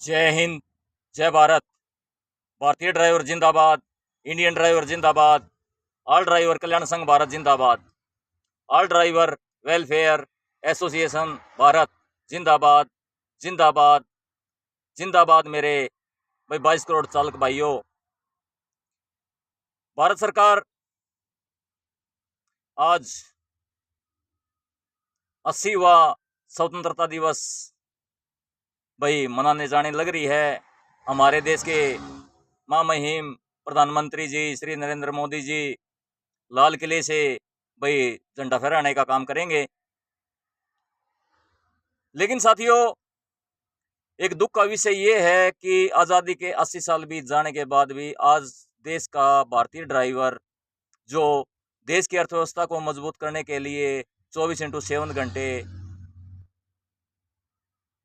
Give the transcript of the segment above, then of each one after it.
जय हिंद, जय भारत। भारतीय ड्राइवर जिंदाबाद, इंडियन ड्राइवर जिंदाबाद, ऑल ड्राइवर कल्याण संघ भारत जिंदाबाद, all driver welfare association Bharat जिंदाबाद, जिंदाबाद, जिंदाबाद। मेरे भाई 22 करोड़ चालक भाइयों, भारत सरकार आज 80वां स्वतंत्रता दिवस भाई मनाने जाने लग रही है। हमारे देश के महामहिम प्रधानमंत्री जी श्री नरेंद्र मोदी जी लाल किले से भाई झंडा फहराने का काम करेंगे। लेकिन साथियों, एक दुख का विषय ये है कि आज़ादी के 80 साल बीत जाने के बाद भी आज देश का भारतीय ड्राइवर, जो देश की अर्थव्यवस्था को मजबूत करने के लिए 24x7 घंटे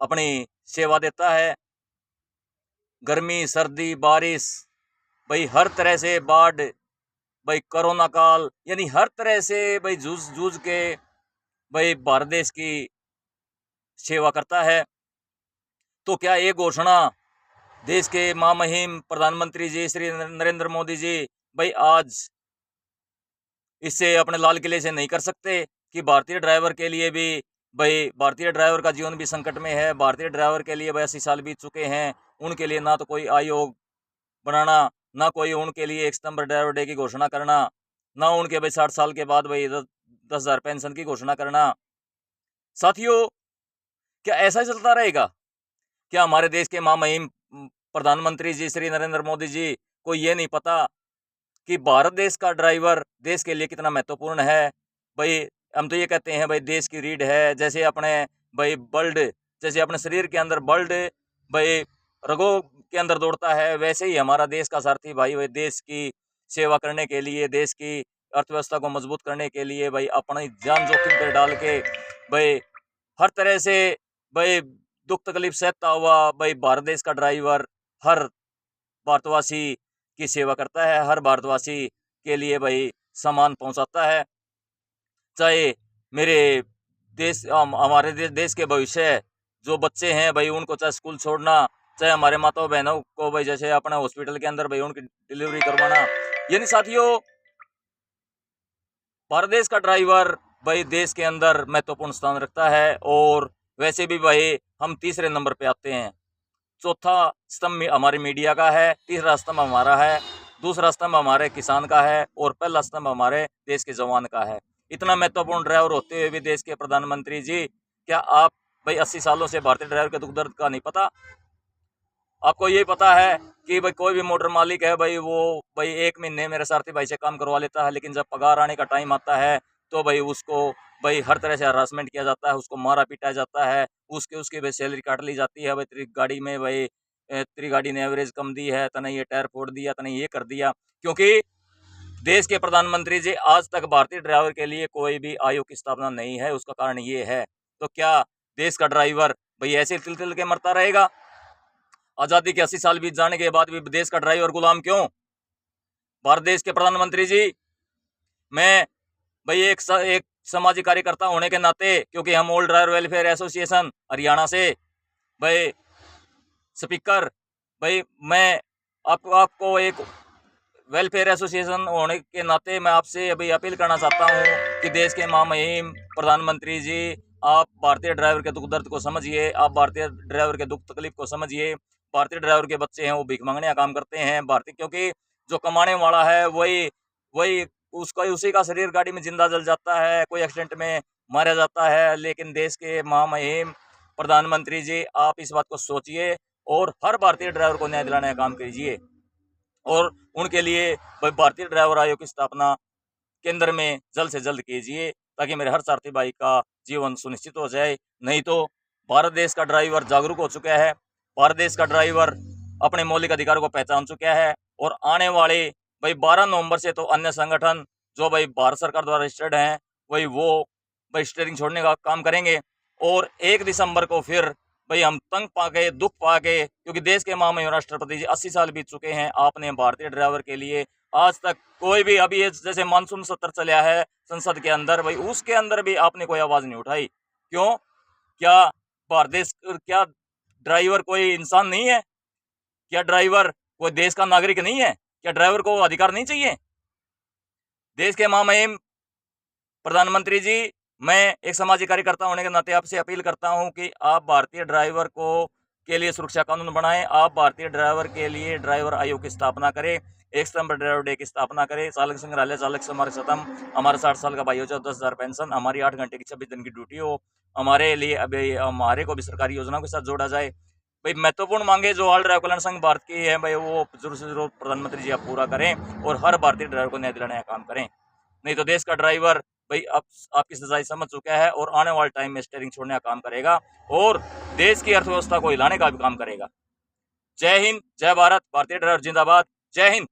अपनी सेवा देता है, गर्मी सर्दी बारिश भाई हर तरह से, बाढ़ भाई कोरोना काल, यानी हर तरह से भाई जूझ जूझ के भाई भारत देश की सेवा करता है। तो क्या ये घोषणा देश के महामहिम प्रधानमंत्री जी श्री नरेंद्र मोदी जी भाई आज इससे अपने लाल किले से नहीं कर सकते कि भारतीय ड्राइवर के लिए भी भाई, भारतीय ड्राइवर का जीवन भी संकट में है। भारतीय ड्राइवर के लिए भाई 80 साल बीत चुके हैं, उनके लिए ना तो कोई आयोग बनाना, ना कोई उनके लिए 1 सितंबर ड्राइवर डे की घोषणा करना, ना उनके भाई 60 साल के बाद भाई 10,000 पेंशन की घोषणा करना। साथियों, क्या ऐसा ही चलता रहेगा? क्या हमारे देश के महामहिम प्रधानमंत्री जी श्री नरेंद्र मोदी जी को ये नहीं पता कि भारत देश का ड्राइवर देश के लिए कितना महत्वपूर्ण है? भाई हम तो ये कहते हैं भाई देश की रीढ़ है, जैसे अपने भाई ब्लड, जैसे अपने शरीर के अंदर ब्लड भाई रगों के अंदर दौड़ता है, वैसे ही हमारा देश का सारथी भाई भाई देश की सेवा करने के लिए, देश की अर्थव्यवस्था को मजबूत करने के लिए भाई अपनी जान जोखिम पर डाल के भाई हर तरह से भाई दुख तकलीफ सहता हुआ भाई भारत देश का ड्राइवर हर भारतवासी की सेवा करता है, हर भारतवासी के लिए भाई सामान पहुंचाता है। चाहे मेरे देश हमारे देश के भविष्य जो बच्चे हैं भाई, उनको चाहे स्कूल छोड़ना, चाहे हमारे माताओं बहनों को भाई जैसे अपने हॉस्पिटल के अंदर भाई उनकी डिलीवरी करवाना, यानी साथियों भारत देश का ड्राइवर भाई देश के अंदर महत्वपूर्ण स्थान रखता है। और वैसे भी भाई हम तीसरे नंबर पे आते हैं। चौथा स्तंभ हमारी मीडिया का है, तीसरा स्तंभ हमारा है, दूसरा स्तंभ हमारे किसान का है और पहला स्तंभ हमारे देश के जवान का है। इतना महत्वपूर्ण ड्राइवर होते हुए भी देश के प्रधानमंत्री जी, क्या आप भाई 80 सालों से भारतीय ड्राइवर के दुख दर्द का नहीं पता? आपको ये पता है कि भाई कोई भी मोटर मालिक है भाई, वो भाई 1 महीने मेरे सारथी भाई से काम करवा लेता है, लेकिन जब पगार आने का टाइम आता है तो भाई उसको भाई हर तरह से हरासमेंट किया जाता है, उसको मारा पीटा जाता है, उसकी भाई सैलरी काट ली जाती है। भाई तेरी गाड़ी में भाई तेरी गाड़ी ने एवरेज कम दी है, तने ये टायर फोड़ दिया, तने ये कर दिया। क्योंकि देश के प्रधानमंत्री जी आज तक भारतीय ड्राइवर के लिए कोई भी आयोग की स्थापना नहीं है, उसका कारण ये है। तो क्या देश का ड्राइवर भाई ऐसे तिल तिल के मरता रहेगा? आज़ादी के 80 साल बीत जाने के बाद भी देश का ड्राइवर गुलाम क्यों? भारत देश के प्रधानमंत्री जी, मैं भाई एक सामाजिक कार्यकर्ता होने के नाते, क्योंकि हम all driver welfare association Haryana से भाई स्पीकर भाई, मैं आपको एक वेलफेयर एसोसिएशन होने के नाते मैं आपसे अभी अपील करना चाहता हूँ कि देश के महामहिम प्रधानमंत्री जी, आप भारतीय ड्राइवर के दुख दर्द को समझिए, आप भारतीय ड्राइवर के दुख तकलीफ को समझिए। भारतीय ड्राइवर के बच्चे हैं वो भीख मांगने का काम करते हैं, भारतीय, क्योंकि जो कमाने वाला है वही वही उसका उसी का शरीर गाड़ी में जिंदा जल जाता है, कोई एक्सीडेंट में मारा जाता है। लेकिन देश के महामहिम प्रधानमंत्री जी, आप इस बात को सोचिए और हर भारतीय ड्राइवर को न्याय दिलाने का काम कीजिए और उनके लिए भारतीय ड्राइवर आयोग की स्थापना केंद्र में जल्द से जल्द कीजिए, ताकि मेरे हर सारथी भाई का जीवन सुनिश्चित हो जाए। नहीं तो भारत देश का ड्राइवर जागरूक हो चुका है, भारत देश का ड्राइवर अपने मौलिक अधिकारों को पहचान चुका है और आने वाले भाई 12 नवंबर से तो अन्य संगठन जो भाई भारत सरकार द्वारा रजिस्टर्ड हैं वही वो भाई स्टीयरिंग छोड़ने का काम करेंगे। और 1 दिसंबर को फिर भाई हम तंग पाके, दुख पाके, क्योंकि देश के महामहिम राष्ट्रपति जी 80 साल बीत चुके हैं, आपने भारतीय ड्राइवर के लिए आज तक कोई भी, अभी जैसे मानसून सत्र चला है संसद के अंदर भाई, उसके अंदर भी आपने कोई आवाज नहीं उठाई। क्यों? क्या भारत देश, क्या ड्राइवर कोई इंसान नहीं है? क्या ड्राइवर कोई देश का नागरिक नहीं है? क्या ड्राइवर को अधिकार नहीं चाहिए? देश के महामहिम प्रधानमंत्री जी, मैं एक सामाजिक कार्यकर्ता होने के नाते आपसे अपील करता हूं कि आप भारतीय ड्राइवर को के लिए सुरक्षा कानून बनाएं। आप भारतीय ड्राइवर के लिए ड्राइवर आयोग की स्थापना करें। एक सितंबर ड्राइवर डे की स्थापना करें। चालक संग्रहालय, चालक स्मारक खत्म, हमारा 60 साल का भाई हो जाओ, 10,000 पेंशन, हमारी 8 घंटे की 26 दिन की ड्यूटी हो, हमारे लिए अभी हमारे को भी सरकारी योजनाओं के साथ जोड़ा जाए। भाई महत्वपूर्ण मांगे जो ऑल ड्राइवर कल्याण संघ भारत की है भाई, वो जरूर से जरूर प्रधानमंत्री जी आप पूरा करें और हर भारतीय ड्राइवर को न्याय दिलाने का काम करें। नहीं तो देश का ड्राइवर भाई अब आपकी सच्चाई समझ चुका है और आने वाले टाइम में स्टीयरिंग छोड़ने का काम करेगा और देश की अर्थव्यवस्था को हिलाने का भी काम करेगा। जय हिंद, जय भारत, भारतीय ड्राइवर जिंदाबाद। जय हिंद।